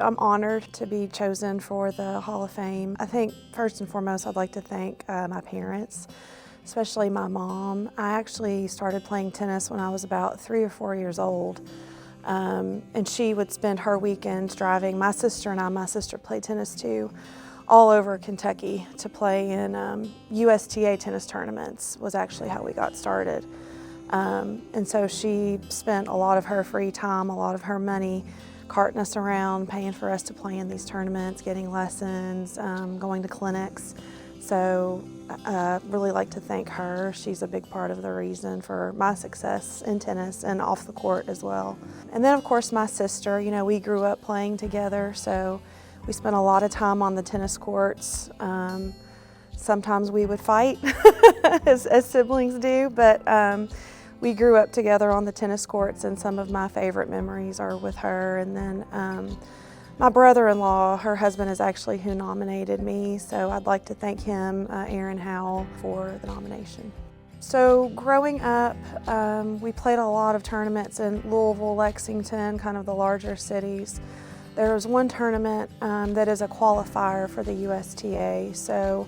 I'm honored to be chosen for the Hall of Fame. I think first and foremost I'd like to thank my parents, especially my mom. I actually started playing tennis when I was about 3 or 4 years old. And she would spend her weekends driving my sister and I, my sister played tennis too, all over Kentucky to play in USTA tennis tournaments was actually how we got started. And so she spent a lot of her free time, a lot of her money carting us around, paying for us to play in these tournaments, getting lessons, going to clinics. So I really like to thank her. She's a big part of the reason for my success in tennis and off the court as well. And then of course my sister, you know, we grew up playing together, so we spent a lot of time on the tennis courts. Sometimes we would fight, as siblings do, but we grew up together on the tennis courts, and some of my favorite memories are with her. And then my brother-in-law, her husband, is actually who nominated me, so I'd like to thank him, Aaron Howell, for the nomination. So growing up, we played a lot of tournaments in Louisville, Lexington, kind of the larger cities. There was one tournament that is a qualifier for the USTA, so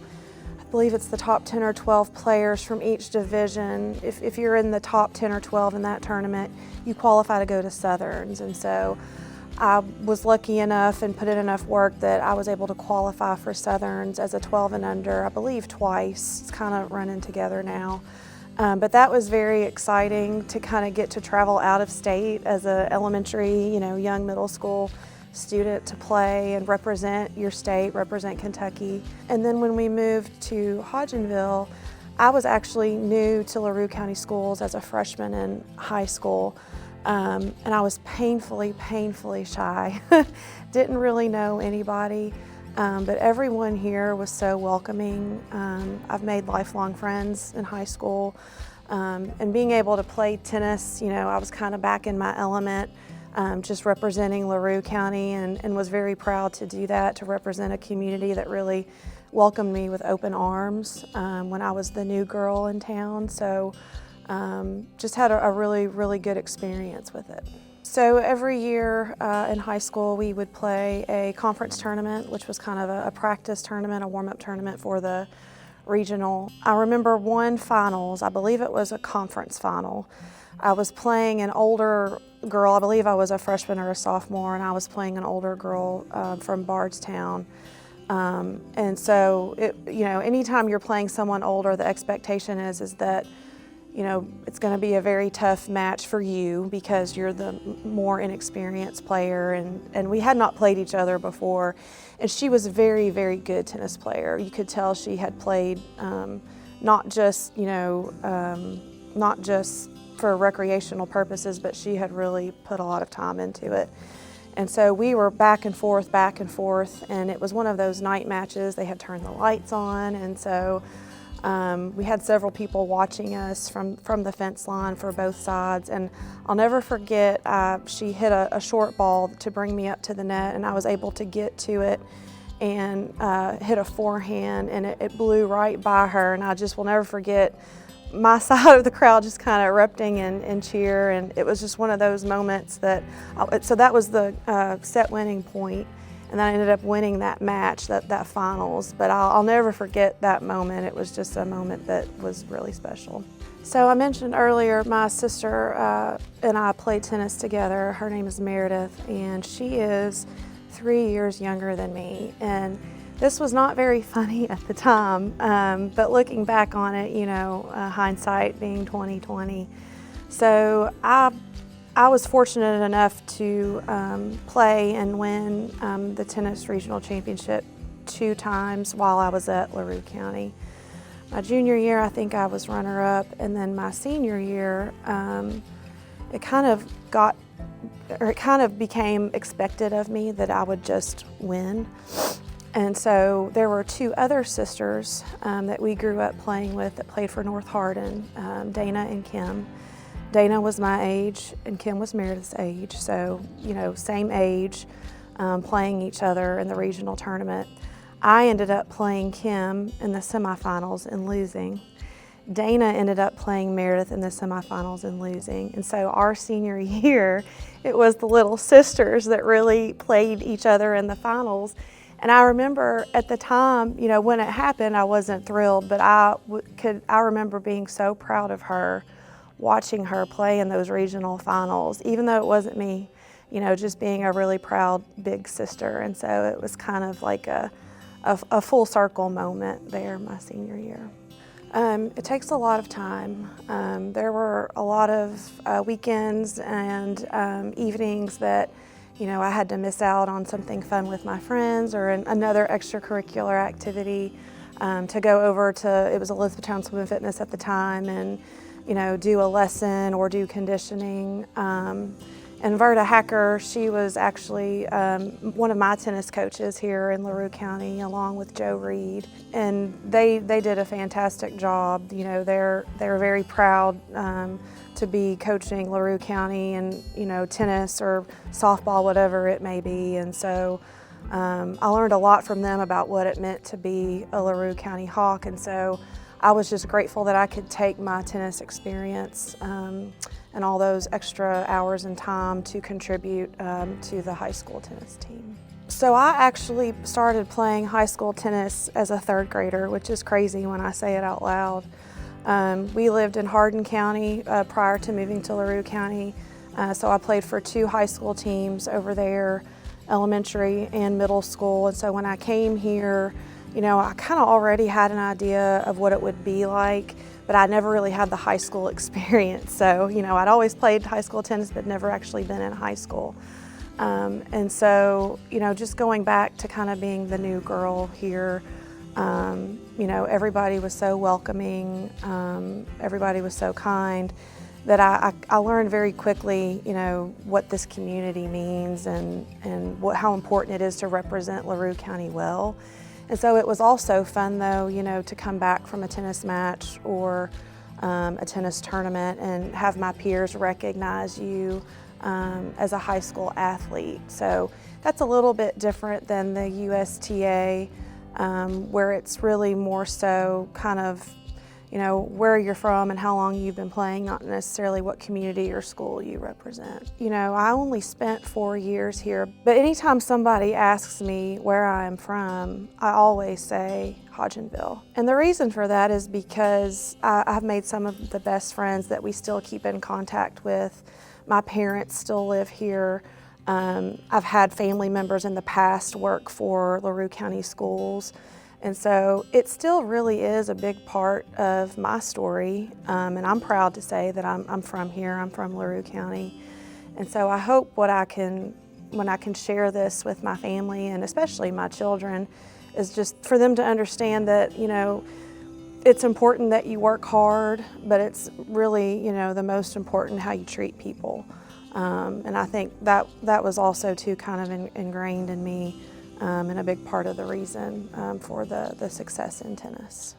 I believe it's the top 10 or 12 players from each division. If you're in the top 10 or 12 in that tournament, you qualify to go to Southerns. And so I was lucky enough and put in enough work that I was able to qualify for Southerns as a 12 and under, I believe twice. It's kind of running together now. But that was very exciting to kind of get to travel out of state as an elementary, young middle school student to play and represent your state, represent Kentucky. And then when we moved to Hodgenville, I was actually new to Larue County Schools as a freshman in high school. And I was painfully shy. Didn't really know anybody, but everyone here was so welcoming. I've made lifelong friends in high school. And being able to play tennis, I was kind of back in my element. Just representing Larue County, and was very proud to do that, to represent a community that really welcomed me with open arms when I was the new girl in town. So just had a really good experience with it. So every year in high school we would play a conference tournament, which was kind of a practice tournament, a warm-up tournament for the regional. I remember one finals, I believe it was a conference final. I was playing an older girl, I believe I was a freshman or a sophomore, and I was playing an older girl from Bardstown. And so, anytime you're playing someone older, the expectation is that, it's going to be a very tough match for you because you're the more inexperienced player, and we had not played each other before. And she was a very good tennis player. You could tell she had played not just for recreational purposes, but she had really put a lot of time into it. And so we were back and forth, and it was one of those night matches. They had turned the lights on, and so we had several people watching us from the fence line for both sides. And I'll never forget, she hit a short ball to bring me up to the net, and I was able to get to it and hit a forehand, and it blew right by her. And I just will never forget my side of the crowd just kind of erupting in cheer, and it was just one of those moments that, so that was the set winning point, and then I ended up winning that match, that finals. But I'll never forget that moment. It was just a moment that was really special. So I mentioned earlier my sister and I played tennis together. Her name is Meredith, and she is 3 years younger than me. And this was not very funny at the time, but looking back on it, hindsight being 20/20. So I was fortunate enough to play and win the tennis regional championship 2 times while I was at Larue County. My junior year, I think I was runner-up, and then my senior year, it kind of became expected of me that I would just win. And so there were 2 other sisters that we grew up playing with that played for North Hardin, Dana and Kim. Dana was my age and Kim was Meredith's age, so same age, playing each other in the regional tournament. I ended up playing Kim in the semifinals and losing. Dana ended up playing Meredith in the semifinals and losing. And so our senior year, it was the little sisters that really played each other in the finals. And I remember at the time, you know, when it happened, I wasn't thrilled, but I remember being so proud of her, watching her play in those regional finals, even though it wasn't me, you know, just being a really proud big sister. And so it was kind of like a full circle moment there my senior year. It takes a lot of time. There were a lot of weekends and evenings that, you know, I had to miss out on something fun with my friends or another extracurricular activity to go over to, it was Elizabethtown Swim and Fitness at the time, and, you know, do a lesson or do conditioning. And Verda Hacker, she was actually one of my tennis coaches here in Larue County, along with Joe Reed. And they did a fantastic job. You know, they're very proud to be coaching Larue County and, you know, tennis or softball, whatever it may be. And so I learned a lot from them about what it meant to be a Larue County Hawk. And so I was just grateful that I could take my tennis experience and all those extra hours and time to contribute to the high school tennis team. So I actually started playing high school tennis as a third grader, which is crazy when I say it out loud. We lived in Hardin County prior to moving to Larue County, so I played for 2 high school teams over there, elementary and middle school. And so when I came here, you know, I kind of already had an idea of what it would be like, but I never really had the high school experience. So, you know, I'd always played high school tennis, but never actually been in high school. And so, you know, just going back to kind of being the new girl here, you know, everybody was so welcoming, everybody was so kind, that I learned very quickly, you know, what this community means and how important it is to represent Larue County well. And so it was also fun, though, you know, to come back from a tennis match or a tennis tournament and have my peers recognize you as a high school athlete. So that's a little bit different than the USTA, where it's really more so kind of, you know, where you're from and how long you've been playing, not necessarily what community or school you represent. You know, I only spent 4 years here, but anytime somebody asks me where I am from, I always say Hodgenville. And the reason for that is because I've made some of the best friends that we still keep in contact with. My parents still live here. I've had family members in the past work for Larue County schools. And so it still really is a big part of my story, and I'm proud to say that I'm from here, I'm from Larue County. And so I hope when I can share this with my family, and especially my children, is just for them to understand that, you know, it's important that you work hard, but it's really, you know, the most important how you treat people. And I think that was also too kind of ingrained in me, and a big part of the reason for the success in tennis.